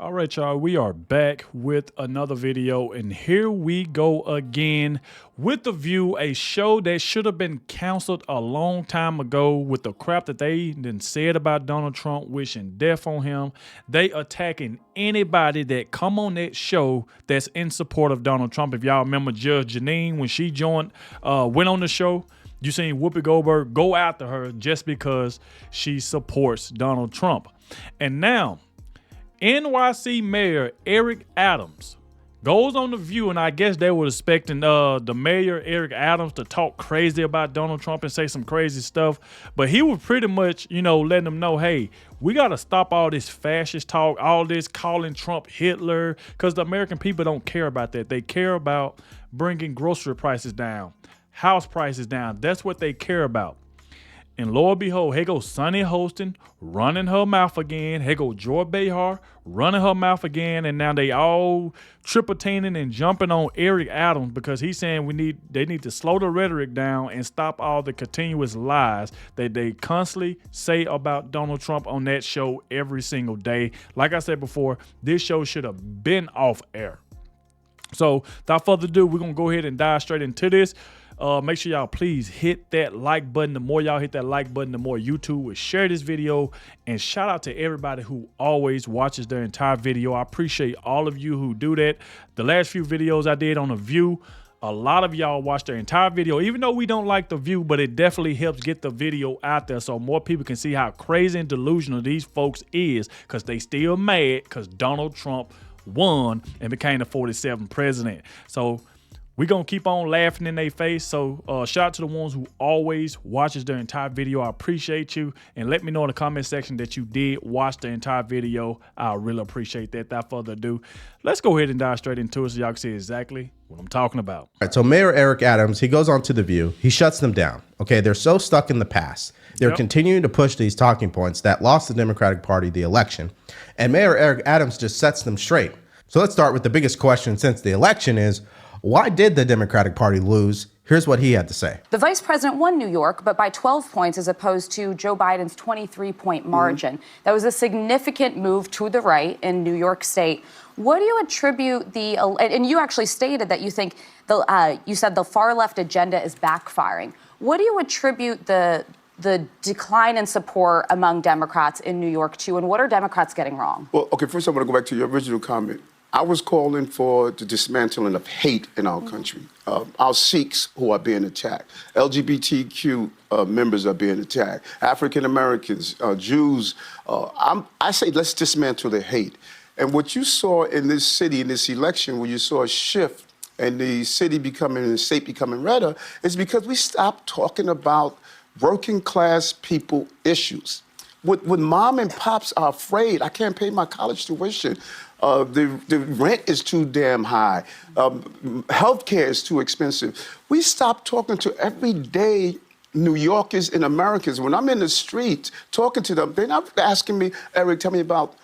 All right, y'all, we are back with another video, and here we go again with The View, a show that should have been canceled a long time ago with the crap that they then said about Donald Trump, wishing death on him. They attacking anybody that come on that show that's in support of Donald Trump. If y'all remember Judge Janine, when she went on the show, you seen Whoopi Goldberg go after her just because she supports Donald Trump. And now, NYC Mayor Eric Adams goes on The View, and I guess they were expecting the mayor, Eric Adams, to talk crazy about Donald Trump and say some crazy stuff. But he was pretty much, letting them know, hey, we got to stop all this fascist talk, all this calling Trump Hitler, because the American people don't care about that. They care about bringing grocery prices down, house prices down. That's what they care about. And lo and behold, here goes Sunny Hostin running her mouth again. Here goes Joy Behar running her mouth again. And now they all tripletaining and jumping on Eric Adams because he's saying they need to slow the rhetoric down and stop all the continuous lies that they constantly say about Donald Trump on that show every single day. Like I said before, this show should have been off air. So without further ado, we're going to go ahead and dive straight into this. Make sure y'all please hit that like button. The more y'all hit that like button, the more YouTube will share this video. And shout out to everybody who always watches their entire video. I appreciate all of you who do that. The last few videos I did on The View, a lot of y'all watched their entire video, even though we don't like The View, but it definitely helps get the video out there so more people can see how crazy and delusional these folks is, because they still mad because Donald Trump won and became the 47th president. So we're going to keep on laughing in their face. So shout out to the ones who always watches their entire video. I appreciate you. And let me know in the comment section that you did watch the entire video. I really appreciate that. Without further ado, let's go ahead and dive straight into it so y'all can see exactly what I'm talking about. All right, so Mayor Eric Adams, he goes on to The View. He shuts them down. Okay, they're so stuck in the past. They're continuing to push these talking points that lost the Democratic Party the election. And Mayor Eric Adams just sets them straight. So let's start with the biggest question since the election is, why did the Democratic Party lose? Here's what he had to say. The vice president won New York, but by 12 points as opposed to Joe Biden's 23-point margin. That was a significant move to the right in New York State. What do you attribute and you actually stated that you think, you said the far left agenda is backfiring. What do you attribute the decline in support among Democrats in New York to, and what are Democrats getting wrong? Well, okay, first I want to go back to your original comment. I was calling for the dismantling of hate in our country. Our Sikhs who are being attacked, LGBTQ members are being attacked, African Americans, Jews. I say let's dismantle the hate. And what you saw in this city, in this election, where you saw a shift and the city becoming, and the state becoming redder, is because we stopped talking about working class people issues. When mom and pops are afraid, I can't pay my college tuition. The rent is too damn high. Healthcare is too expensive. We stopped talking to everyday New Yorkers and Americans. When I'm in the street talking to them, they're not asking me, Eric, tell me about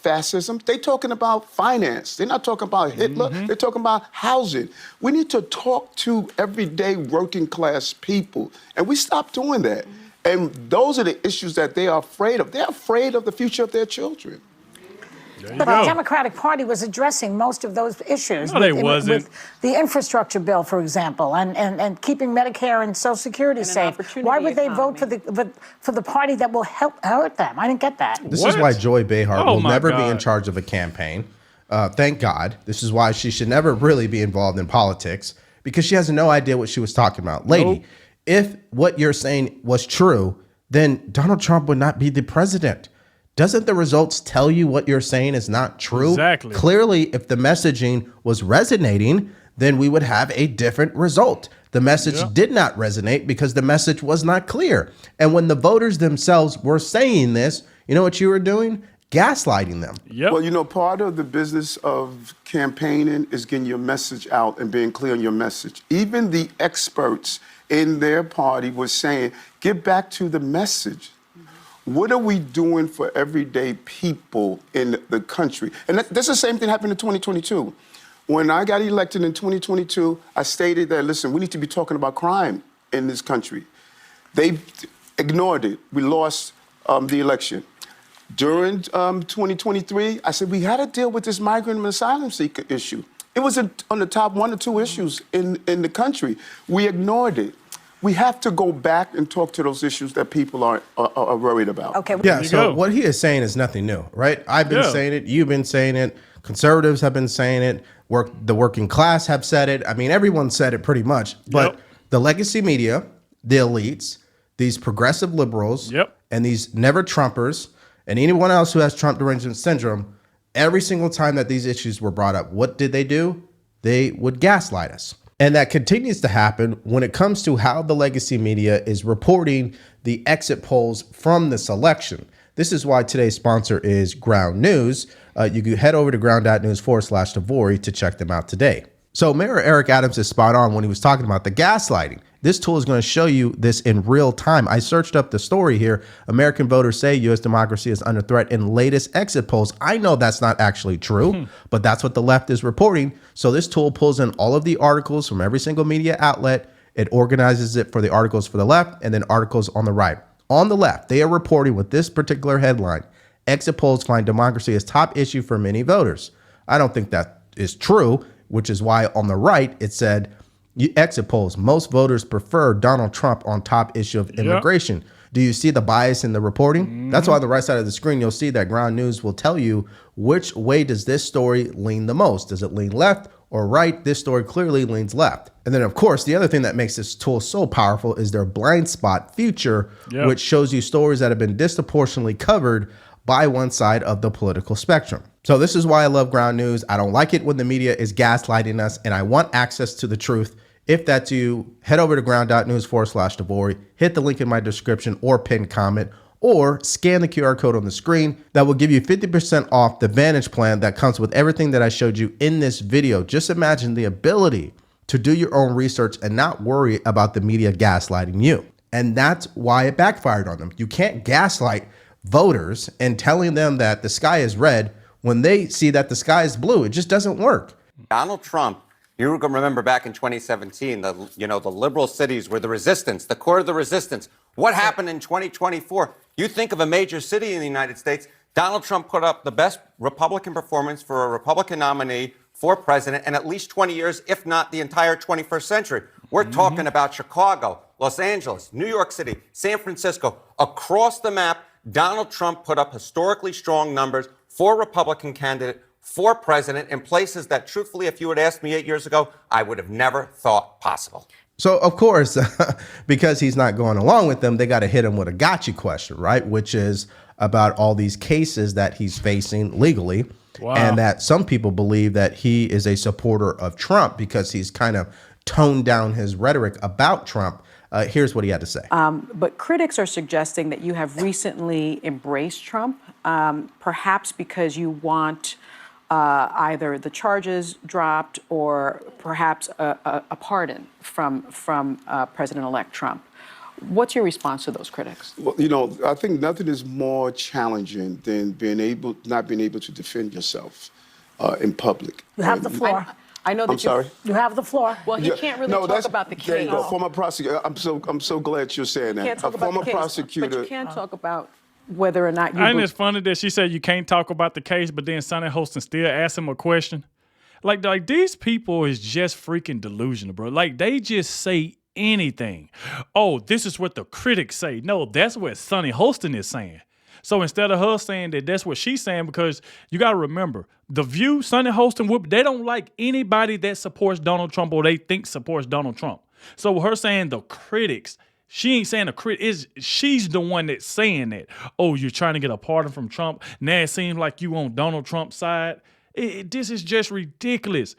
fascism. They're talking about finance. They're not talking about Hitler. They're talking about housing. We need to talk to everyday working class people. And we stopped doing that. And those are the issues that they are afraid of. They're afraid of the future of their children. But the Democratic Party was addressing most of those issues. No, they wasn't. With the infrastructure bill, for example, and keeping Medicare and Social Security safe. Why would they vote for the party that will hurt them? I didn't get that. This is why Joy Behar will never be in charge of a campaign. Thank God. This is why she should never really be involved in politics, because she has no idea what she was talking about. Lady, if what you're saying was true, then Donald Trump would not be the president. Doesn't the results tell you what you're saying is not true? Exactly. Clearly, if the messaging was resonating, then we would have a different result. The message did not resonate because the message was not clear. And when the voters themselves were saying this, you know what you were doing? Gaslighting them. Well, part of the business of campaigning is getting your message out and being clear on your message. Even the experts in their party were saying, get back to the message. What are we doing for everyday people in the country? And that's the same thing happened in 2022. When I got elected in 2022, I stated that, listen, we need to be talking about crime in this country. They ignored it. We lost the election. During 2023, I said, we got to deal with this migrant and asylum seeker issue. It was on the top 1 or 2 issues in the country. We ignored it. We have to go back and talk to those issues that people are worried about. Okay. Yeah, so what he is saying is nothing new, right? I've been saying it. You've been saying it. Conservatives have been saying it. The working class have said it. I mean, everyone said it pretty much. But the legacy media, the elites, these progressive liberals, and these never Trumpers, and anyone else who has Trump derangement syndrome, every single time that these issues were brought up, what did they do? They would gaslight us. And that continues to happen when it comes to how the legacy media is reporting the exit polls from this election. This is why today's sponsor is Ground News. You can head over to ground.news/Tavori to check them out today. So Mayor Eric Adams is spot on when he was talking about the gaslighting. This tool is going to show you this in real time. I searched up the story here. American voters say U.S. democracy is under threat in latest exit polls. I know that's not actually true, but that's what the left is reporting. So this tool pulls in all of the articles from every single media outlet. It organizes it for the articles for the left and then articles on the right. On the left, they are reporting with this particular headline: exit polls find democracy as top issue for many voters. I don't think that is true, which is why on the right, it said, exit polls, most voters prefer Donald Trump on top issue of immigration. Do you see the bias in the reporting? That's why on the right side of the screen, you'll see that Ground News will tell you which way does this story lean the most. Does it lean left or right? This story clearly leans left. And then, of course, the other thing that makes this tool so powerful is their blind spot feature, which shows you stories that have been disproportionately covered by one side of the political spectrum. So this is why I love Ground News. I don't like it when the media is gaslighting us, and I want access to the truth. If that's you, head over to ground.news/Tavori, hit the link in my description or pinned comment, or scan the QR code on the screen. That will give you 50% off the Vantage plan that comes with everything that I showed you in this video. Just imagine the ability to do your own research and not worry about the media gaslighting you. And that's why it backfired on them. You can't gaslight voters and telling them that the sky is red when they see that the sky is blue. It just doesn't work. Donald Trump, you remember back in 2017, the liberal cities were the resistance, the core of the resistance. What happened in 2024? You think of a major city in the United States, Donald Trump put up the best Republican performance for a Republican nominee for president in at least 20 years, if not the entire 21st century. We're talking about Chicago, Los Angeles, New York City, San Francisco. Across the map, Donald Trump put up historically strong numbers for Republican candidate, for president, in places that, truthfully, if you had asked me 8 years ago, I would have never thought possible. So, of course, because he's not going along with them, they got to hit him with a gotcha question, right? Which is about all these cases that he's facing legally. Wow. And that some people believe that he is a supporter of Trump because he's kind of toned down his rhetoric about Trump. Here's what he had to say. But critics are suggesting that you have recently embraced Trump, perhaps because you want either the charges dropped or perhaps a pardon from President-elect Trump. What's your response to those critics? Well, I think nothing is more challenging than not being able to defend yourself in public. You have the floor. I know that I'm sorry. You have the floor. Well, he can't really talk about the case. Former prosecutor. I'm so glad you're saying that. Can't talk about former the case, prosecutor. but you can talk about whether or not you. And it's funny that she said you can't talk about the case, but then Sonny Hostin still asked him a question. Like these people is just freaking delusional, bro. Like they just say anything. Oh, this is what the critics say. No, that's what Sonny Hostin is saying. So instead of her saying that that's what she's saying, because you got to remember, The View, Sonny Hostin, they don't like anybody that supports Donald Trump or they think supports Donald Trump. So her saying the critics, she ain't saying the critics. She's the one that's saying that. Oh, you're trying to get a pardon from Trump. Now it seems like you on Donald Trump's side. This is just ridiculous.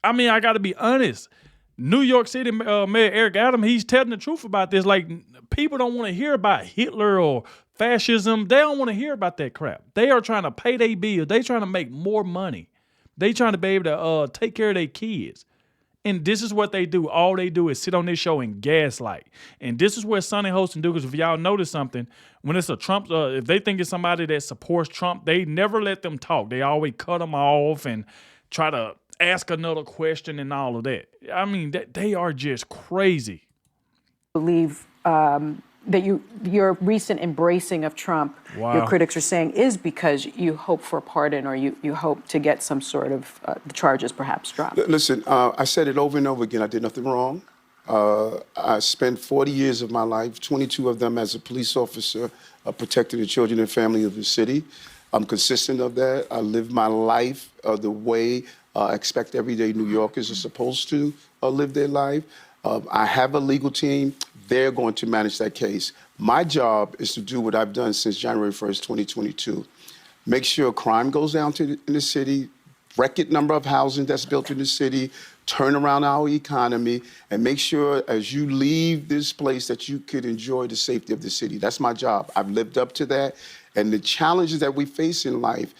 I mean, I got to be honest. New York City Mayor Eric Adams, he's telling the truth about this. Like, people don't want to hear about Hitler or fascism. They don't want to hear about that crap. They are trying to pay their bills. They trying to make more money. They trying to be able to take care of their kids. And this is what they do. All they do is sit on this show and gaslight. And this is what Sonny Hostin do. Because if y'all notice something, when it's a Trump, if they think it's somebody that supports Trump, they never let them talk. They always cut them off and try to ask another question and all of that. I mean, they are just crazy. Believe your recent embracing of Trump, your critics are saying, is because you hope for a pardon, or you hope to get some sort of the charges perhaps dropped. Listen, I said it over and over again. I did nothing wrong. I spent 40 years of my life, 22 of them as a police officer, protecting the children and family of the city. I'm consistent of that. I live my life the way I expect everyday New Yorkers are supposed to live their life. I have a legal team. They're going to manage that case. My job is to do what I've done since January 1st, 2022. Make sure crime goes down in the city, record number of housing that's built in the city, turn around our economy, and make sure as you leave this place that you could enjoy the safety of the city. That's my job. I've lived up to that. And the challenges that we face in life,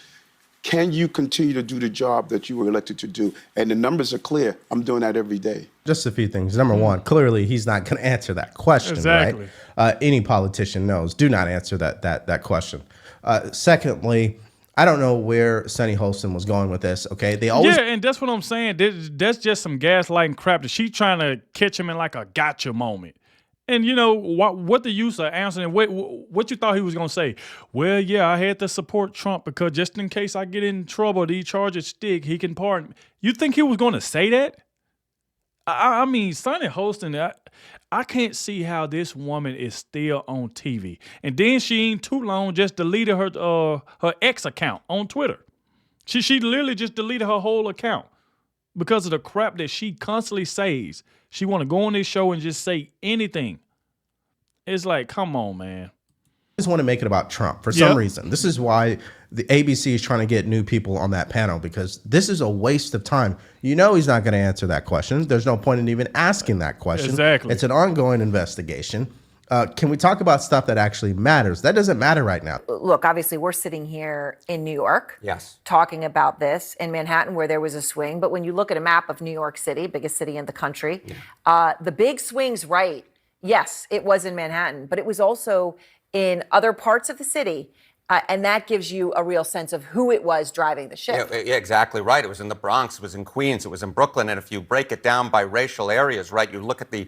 can you continue to do the job that you were elected to do? And the numbers are clear. I'm doing that every day. Just a few things. Number one, clearly he's not going to answer that question, Exactly. right? Any politician knows. Do not answer that question. Secondly, I don't know where Sunny Holston was going with this. Okay, they always and that's what I'm saying. That's just some gaslighting crap that she's trying to catch him in like a gotcha moment. And you know what the use of answering? What you thought he was gonna say? Well, yeah, I had to support Trump because just in case I get in trouble, these charges stick. He can pardon me. You think he was gonna say that? I mean, Sunny Holston. I can't see how this woman is still on TV. And then she ain't too long just deleted her ex account on Twitter. She literally just deleted her whole account because of the crap that she constantly says. She want to go on this show and just say anything. It's like, come on, man. just want to make it about Trump for some reason. This is why the ABC is trying to get new people on that panel, because this is a waste of time. You know he's not going to answer that question. There's no point in even asking that question. Exactly. It's an ongoing investigation. Can we talk about stuff that actually matters? That doesn't matter right now. Look, obviously, we're sitting here in New York, talking about this in Manhattan, where there was a swing. But when you look at a map of New York City, biggest city in the country, the big swings right, yes, it was in Manhattan, but it was also in other parts of the city. And that gives you a real sense of who it was driving the ship. Yeah, exactly right. It was in the Bronx, it was in Queens, it was in Brooklyn. And if you break it down by racial areas, right, you look at the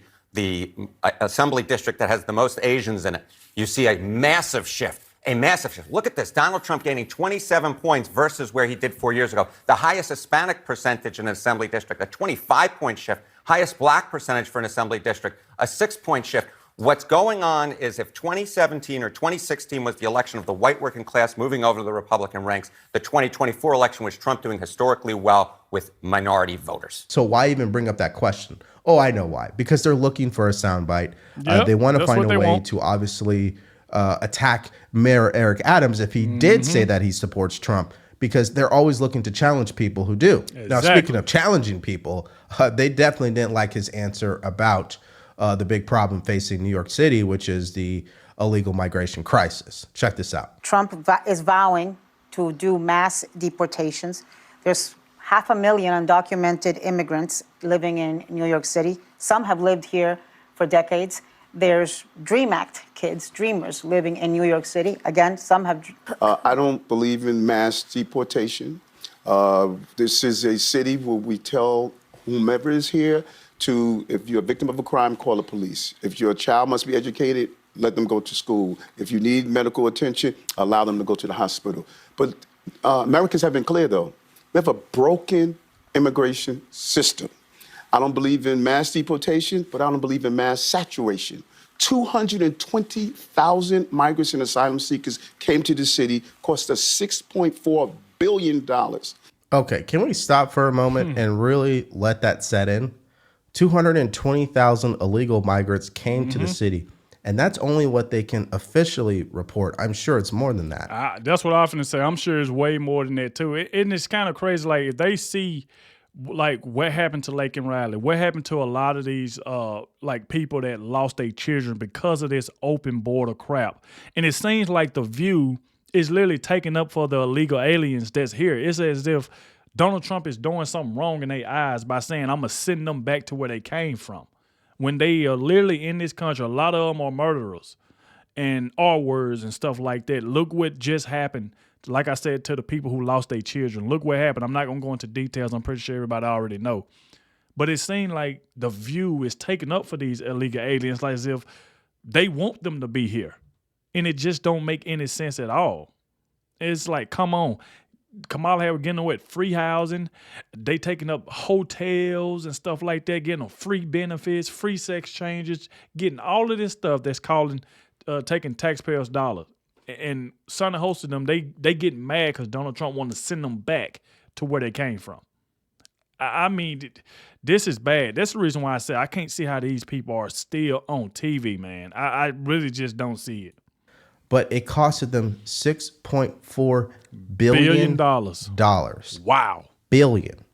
assembly district that has the most Asians in it, you see a massive shift. A massive shift. Look at this. Donald Trump gaining 27 points versus where he did 4 years ago. The highest Hispanic percentage in an assembly district, a 25-point shift. Highest black percentage for an assembly district, a 6-point shift. What's going on is if 2017 or 2016 was the election of the white working class moving over to the Republican ranks, the 2024 election was Trump doing historically well with minority voters. So why even bring up that question? Oh, I know why. Because they're looking for a soundbite. They want to find a way to obviously attack Mayor Eric Adams if he did say that he supports Trump, because they're always looking to challenge people who do. Exactly. Now, speaking of challenging people, they definitely didn't like his answer about the big problem facing New York City, which is the illegal migration crisis. Check this out. Trump is vowing to do mass deportations. There's 500,000 undocumented immigrants living in New York City. Some have lived here for decades. There's DREAM Act kids, dreamers living in New York City. Again, some have... I don't believe in mass deportation. This is a city where we tell whomever is here to, if you're a victim of a crime, call the police. If your child must be educated, let them go to school. If you need medical attention, allow them to go to the hospital. But Americans have been clear, though. We have a broken immigration system. I don't believe in mass deportation, but I don't believe in mass saturation. 220,000 migrants and asylum seekers came to the city, cost us $6.4 billion. Okay, can we stop for a moment and really let that set in? 220,000 illegal migrants came to the city, and that's only what they can officially report. I'm sure it's more than that. That's what I often say. I'm sure it's way more than that too. And it's kind of crazy. Like if they see, like what happened to Lake and Riley, what happened to a lot of these like people that lost their children because of this open border crap. And it seems like the View is literally taking up for the illegal aliens that's here. It's as if Donald Trump is doing something wrong in their eyes by saying, I'm going to send them back to where they came from. When they are literally in this country, a lot of them are murderers and R-words and stuff like that. Look what just happened. Like I said, to the people who lost their children. Look what happened. I'm not going to go into details. I'm pretty sure everybody already know. But it seemed like the View is taking up for these illegal aliens, like as if They want them to be here. And it just don't make any sense at all. It's like, come on. Kamala Harris getting away with free housing. They taking up hotels and stuff like that, getting them free benefits, free sex changes, getting all of this stuff that's taking taxpayers' dollars. And Sonny hosted them, they get mad because Donald Trump wanted to send them back to where they came from. I mean, this is bad. That's the reason why I say I can't see how these people are still on TV, man. I really just don't see it. But it costed them $6.4 billion. Wow. Billion.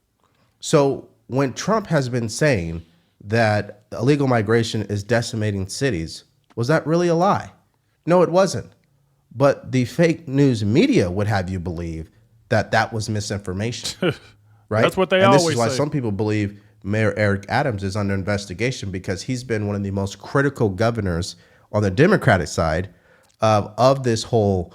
So when Trump has been saying that illegal migration is decimating cities, was that really a lie? No, it wasn't. But the fake news media would have you believe that that was misinformation. Right? That's what they always say. This is why some people believe Mayor Eric Adams is under investigation, because he's been one of the most critical governors on the Democratic side of this whole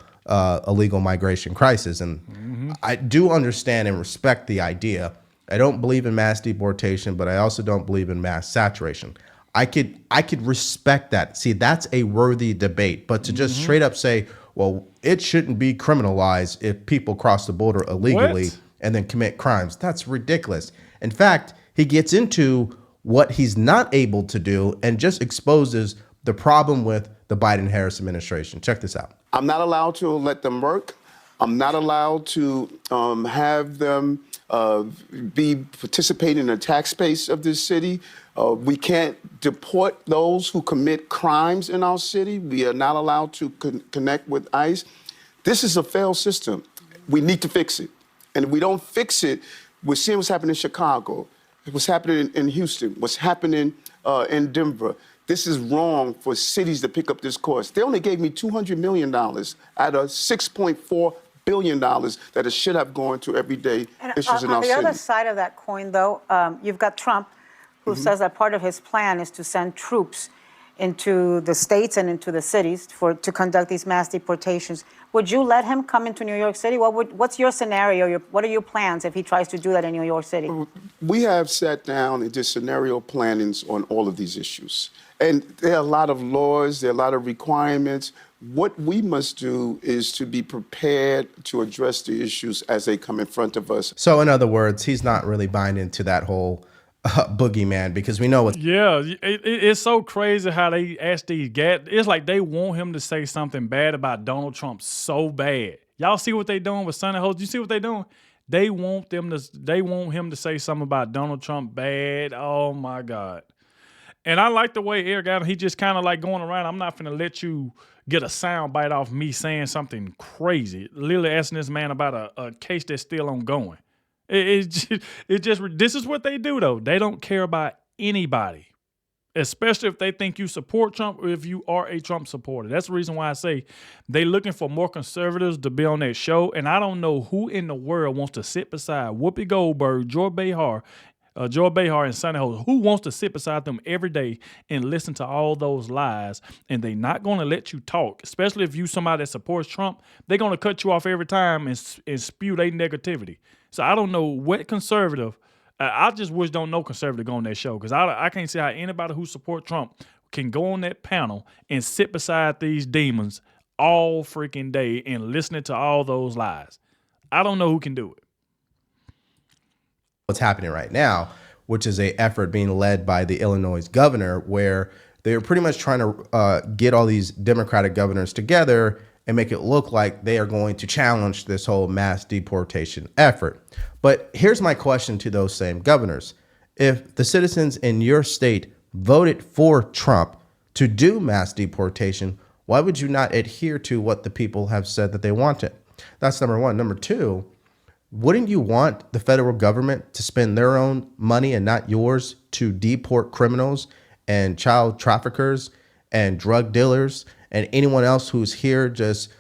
illegal migration crisis. And I do understand and respect the idea. I don't believe in mass deportation, but I also don't believe in mass saturation. I could respect that. See, that's a worthy debate. But to just straight up say, well, it shouldn't be criminalized if people cross the border illegally and then commit crimes, that's ridiculous. In fact, he gets into what he's not able to do and just exposes the problem with the Biden-Harris administration. Check this out. I'm not allowed to let them work. I'm not allowed to have them be participating in the tax base of this city. We can't deport those who commit crimes in our city. We are not allowed to connect with ICE. This is a failed system. We need to fix it. And if we don't fix it, we're seeing what's happening in Chicago, what's happening in Houston, what's happening in Denver. This is wrong for cities to pick up this course. They only gave me $200 million out of $6.4 billion that it should have gone to everyday issues in our city. On the other side of that coin, though, you've got Trump, who says that part of his plan is to send troops into the states and into the cities to conduct these mass deportations. Would you let him come into New York City? What's your scenario? What are your plans if he tries to do that in New York City? We have sat down and did scenario plannings on all of these issues. And there are a lot of laws, there are a lot of requirements. What we must do is to be prepared to address the issues as they come in front of us. So in other words, he's not really buying into that whole boogeyman, because we know what. Yeah, it's so crazy how they ask these guys. It's like they want him to say something bad about Donald Trump so bad. Y'all see what they doing with Sonny Host? You see what they doing? They want him to say something about Donald Trump bad. Oh my God. And I like the way Eric Adams, he just kind of like going around. I'm not finna let you get a sound bite off me saying something crazy. Literally asking this man about a case that's still ongoing. This is what they do, though. They don't care about anybody, especially if they think you support Trump or if you are a Trump supporter. That's the reason why I say they looking for more conservatives to be on that show. And I don't know who in the world wants to sit beside Whoopi Goldberg, Joy Behar, and Sonny Host. Who wants to sit beside them every day and listen to all those lies? And they not going to let you talk, especially if you somebody that supports Trump. They're going to cut you off every time and spew their negativity. So I don't know what conservative. I just wish don't know conservative go on that show, because I can't see how anybody who support Trump can go on that panel and sit beside these demons all freaking day and listening to all those lies. I don't know who can do it. What's happening right now, which is a effort being led by the Illinois governor, where they're pretty much trying to get all these Democratic governors together and make it look like they are going to challenge this whole mass deportation effort. But here's my question to those same governors. If the citizens in your state voted for Trump to do mass deportation, why would you not adhere to what the people have said that they wanted? That's number one. Number two, wouldn't you want the federal government to spend their own money and not yours to deport criminals and child traffickers and drug dealers and anyone else who's here just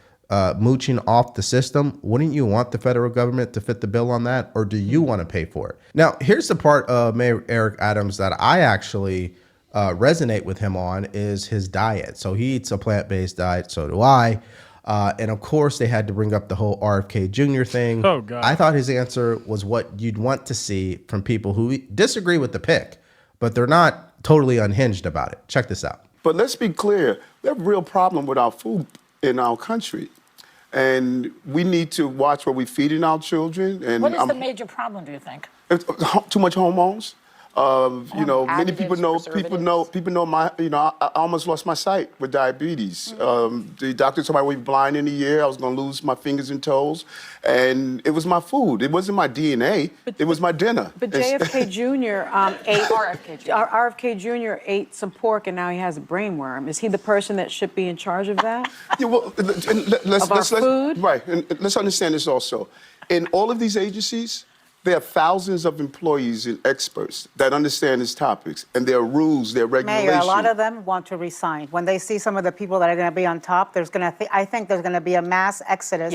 mooching off the system? Wouldn't you want the federal government to fit the bill on that, or do you want to pay for it? Now, here's the part of Mayor Eric Adams that I actually resonate with him on, is his diet. So he eats a plant-based diet, so do I. And of course, they had to bring up the whole RFK Jr. thing. Oh, God. I thought his answer was what you'd want to see from people who disagree with the pick, but they're not totally unhinged about it. Check this out. But let's be clear, we have a real problem with our food in our country. And we need to watch what we're feeding our children. And what is the major problem, do you think? Too much hormones. You know, many people know my, you know, I almost lost my sight with diabetes. The doctor told me I would be blind in a year. I was going to lose my fingers and toes. And it was my food. It wasn't my DNA. It was my dinner. But JFK Jr. RFK Jr. ate some pork and now he has a brain worm. Is he the person that should be in charge of that? Yeah, well, let's food? Right, and let's understand this also. In all of these agencies, there are thousands of employees and experts that understand these topics, and there are rules, there are regulations. Mayor, a lot of them want to resign. When they see some of the people that are going to be on top, I think there's going to be a mass exodus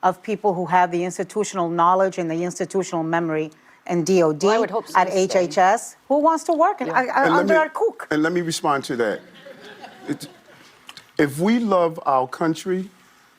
of people who have the institutional knowledge and the institutional memory and DOD I would hope so at HHS. Who wants to work under our cook? And let me respond to that. If we love our country,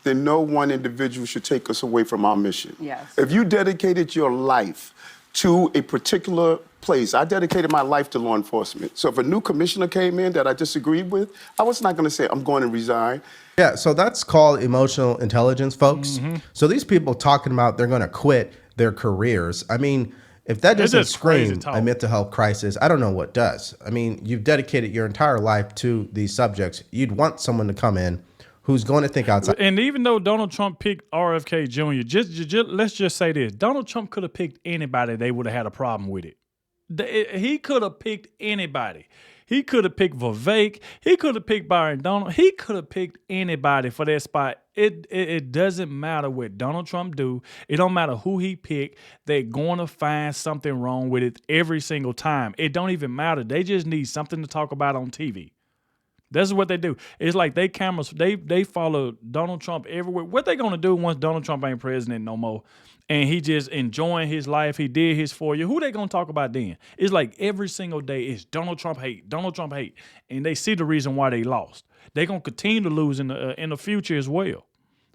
then no one individual should take us away from our mission. Yes. If you dedicated your life to a particular place, I dedicated my life to law enforcement. So if a new commissioner came in that I disagreed with, I was not going to say, I'm going to resign. Yeah, so that's called emotional intelligence, folks. So these people talking about they're going to quit their careers. I mean, if that doesn't scream a mental health crisis, I don't know what does. I mean, you've dedicated your entire life to these subjects. You'd want someone to come in who's going to think outside. And even though Donald Trump picked RFK Jr., let's just say this. Donald Trump could have picked anybody. They would have had a problem with it. He could have picked anybody. He could have picked Vivek. He could have picked Byron Donald. He could have picked anybody for that spot. It doesn't matter what Donald Trump do. It don't matter who he picked. They're going to find something wrong with it every single time. It don't even matter. They just need something to talk about on TV. This is what they do. It's like they follow Donald Trump everywhere. What they gonna do once Donald Trump ain't president no more, and he just enjoying his life? He did his 4 years. Who they gonna talk about then? It's like every single day is Donald Trump hate, and they see the reason why they lost. They gonna continue to lose in the future as well,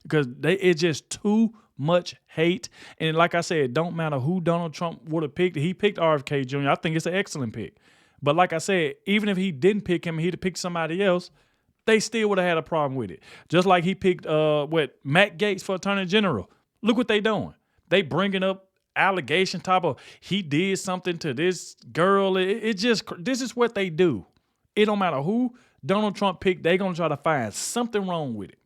because it's just too much hate. And like I said, it don't matter who Donald Trump would have picked. He picked RFK Jr. I think it's an excellent pick. But like I said, even if he didn't pick him, he'd have picked somebody else, they still would have had a problem with it. Just like he picked Matt Gaetz for Attorney General. Look what they doing. They bringing up allegation type of he did something to this girl. This is what they do. It don't matter who Donald Trump picked, they gonna try to find something wrong with it.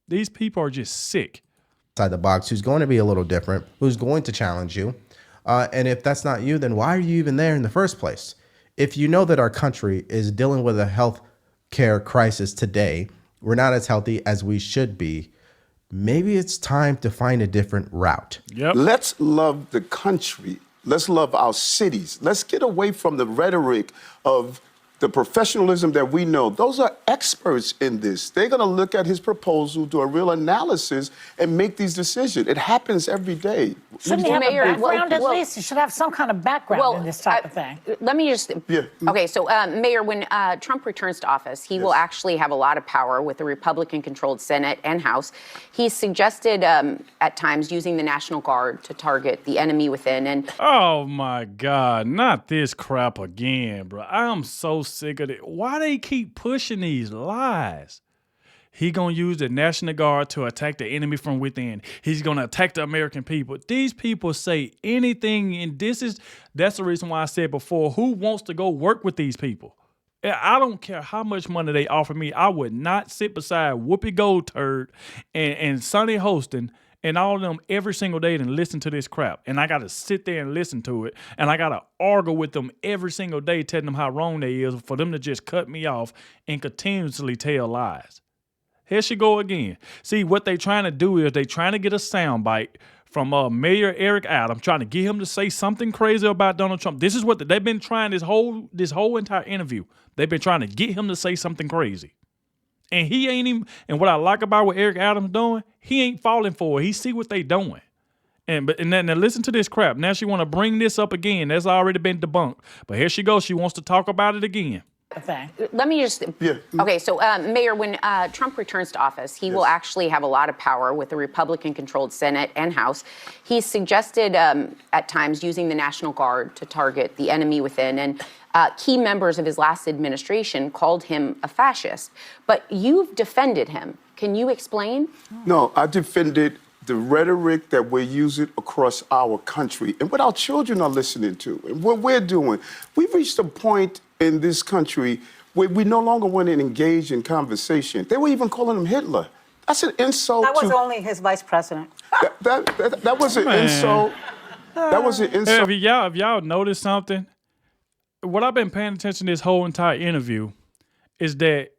These people are just sick. Outside the box, who's going to be a little different, who's going to challenge you. And if that's not you, then why are you even there in the first place? If you know that our country is dealing with a health care crisis today, we're not as healthy as we should be, maybe it's time to find a different route. Yep. Let's love the country. Let's love our cities. Let's get away from the rhetoric of the professionalism that we know. Those are experts in this. They're going to look at his proposal, do a real analysis, and make these decisions. It happens every day. Shouldn't he have a background at least? He should have some kind of background in this type of thing. Let me just... Okay, so Mayor, when Trump returns to office, he will actually have a lot of power with the Republican-controlled Senate and House. He suggested at times using the National Guard to target the enemy within. And oh my God, not this crap again, bro. I'm so sick of it. Why they keep pushing these lies? He gonna use the National Guard to attack the enemy from within. He's gonna attack the American people. These people say anything, and that's the reason why I said before, who wants to go work with these people? I don't care how much money they offer me. I would not sit beside Whoopi Goldberg and Sonny Hostin and all of them every single day and listen to this crap. And I got to sit there and listen to it. And I got to argue with them every single day, telling them how wrong they is, for them to just cut me off and continuously tell lies. Here she go again. See, what they trying to do is they trying to get a soundbite from Mayor Eric Adams, trying to get him to say something crazy about Donald Trump. This is what they've been trying this whole entire interview. They've been trying to get him to say something crazy. And he ain't even, and what I like about what Eric Adams doing, he ain't falling for it. He see what they doing. And then now listen to this crap. Now she want to bring this up again. That's already been debunked. But here she goes. She wants to talk about it again. Let me just... Okay, so Mayor, when Trump returns to office, he will actually have a lot of power with the Republican-controlled Senate and House. He suggested at times using the National Guard to target the enemy within. And key members of his last administration called him a fascist. But you've defended him. Can you explain? No, I defended the rhetoric that we're using across our country and what our children are listening to and what we're doing. We've reached a point in this country where we no longer want to engage in conversation. They were even calling him Hitler. That's an insult. That was only his vice president. That was an insult. That was an insult. If y'all noticed something, what I've been paying attention to this whole entire interview is that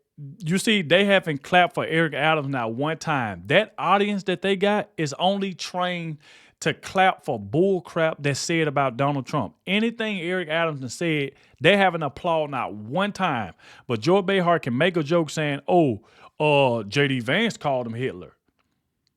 you see they haven't clapped for Eric Adams not one time. That audience that they got is only trained to clap for bull crap that's said about Donald Trump. Anything Eric Adams has said, they haven't applauded not one time. But Joy Behar can make a joke saying, J.D. Vance called him Hitler.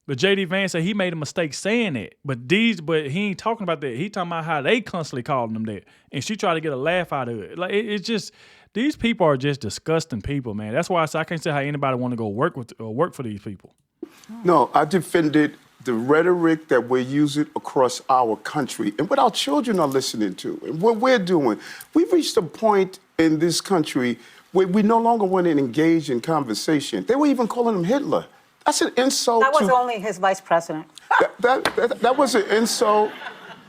But J.D. Vance said he made a mistake saying it. But he ain't talking about that. He talking about how they constantly calling him that. And she tried to get a laugh out of it. Like it's just, these people are just disgusting people, man. That's why I can't see how anybody want to go work for these people. No, I defended the rhetoric that we're using across our country and what our children are listening to and what we're doing. We've reached a point in this country where we no longer want to engage in conversation. They were even calling him Hitler. That's an insult. That was only his vice president. That was an insult.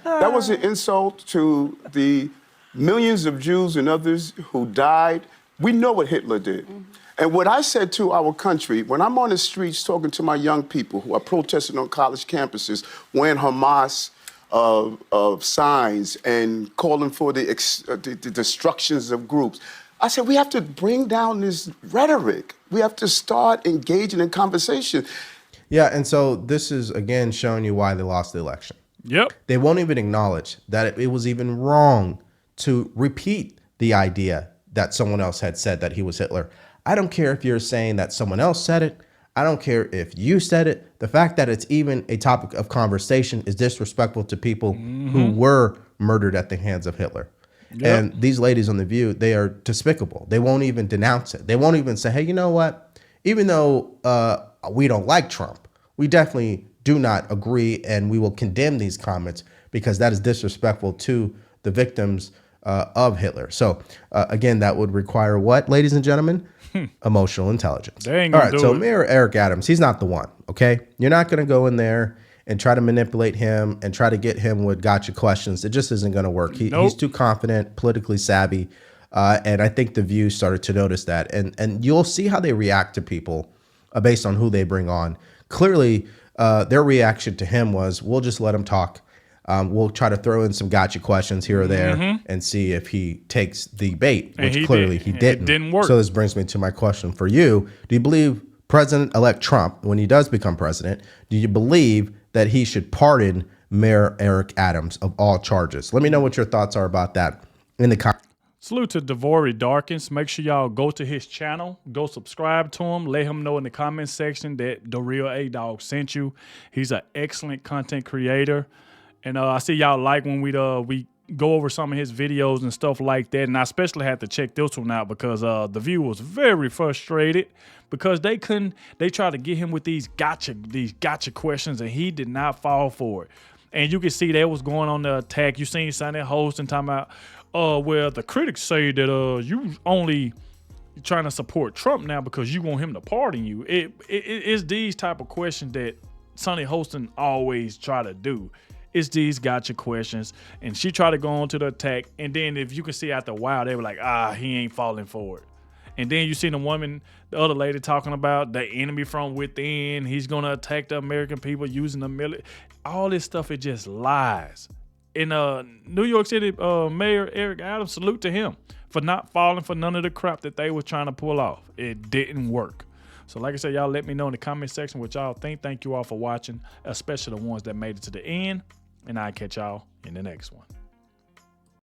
That was an insult to the millions of Jews and others who died. We know what Hitler did. Mm-hmm. And what I said to our country, when I'm on the streets talking to my young people who are protesting on college campuses, wearing Hamas signs and calling for the destructions of groups, I said, we have to bring down this rhetoric. We have to start engaging in conversation. Yeah, and so this is, again, showing you why they lost the election. Yep. They won't even acknowledge that it was even wrong to repeat the idea that someone else had said that he was Hitler. I don't care if you're saying that someone else said it. I don't care if you said it. The fact that it's even a topic of conversation is disrespectful to people who were murdered at the hands of Hitler. Yep. And these ladies on The View, they are despicable. They won't even denounce it. They won't even say, hey, you know what? Even though we don't like Trump, we definitely do not agree and we will condemn these comments because that is disrespectful to the victims of Hitler. So again, that would require what, ladies and gentlemen? Emotional intelligence. They ain't All gonna right, do so it. Mayor Eric Adams, he's not the one, okay? You're not going to go in there and try to manipulate him and try to get him with gotcha questions. It just isn't going to work. He's too confident, politically savvy, and I think The View started to notice that. And you'll see how they react to people based on who they bring on. Clearly, their reaction to him was, we'll just let him talk. We'll try to throw in some gotcha questions here or there and see if he takes the bait, which clearly he didn't. It didn't work. So this brings me to my question for you. Do you believe President-elect Trump, when he does become president, do you believe that he should pardon Mayor Eric Adams of all charges? Let me know what your thoughts are about that in the comments. Salute to Devori Darkins. Make sure y'all go to his channel. Go subscribe to him. Let him know in the comment section that DAREALADOGG sent you. He's an excellent content creator. And I see y'all like when we go over some of his videos and stuff like that. And I especially had to check this one out because The View was very frustrated because they tried to get him with these gotcha questions and he did not fall for it. And you can see that was going on the attack. You seen Sonny Holston talking about, well, the critics say that you only trying to support Trump now because you want him to pardon you. It's these type of questions that Sonny Holston always try to do. It's these gotcha questions. And she tried to go on to the attack. And then if you can see after a while, they were like, he ain't falling for it. And then you see the woman, the other lady talking about the enemy from within. He's going to attack the American people using the military. All this stuff, it just lies. In New York City, Mayor Eric Adams, salute to him for not falling for none of the crap that they were trying to pull off. It didn't work. So like I said, y'all let me know in the comment section what y'all think. Thank you all for watching, especially the ones that made it to the end. And I'll catch y'all in the next one.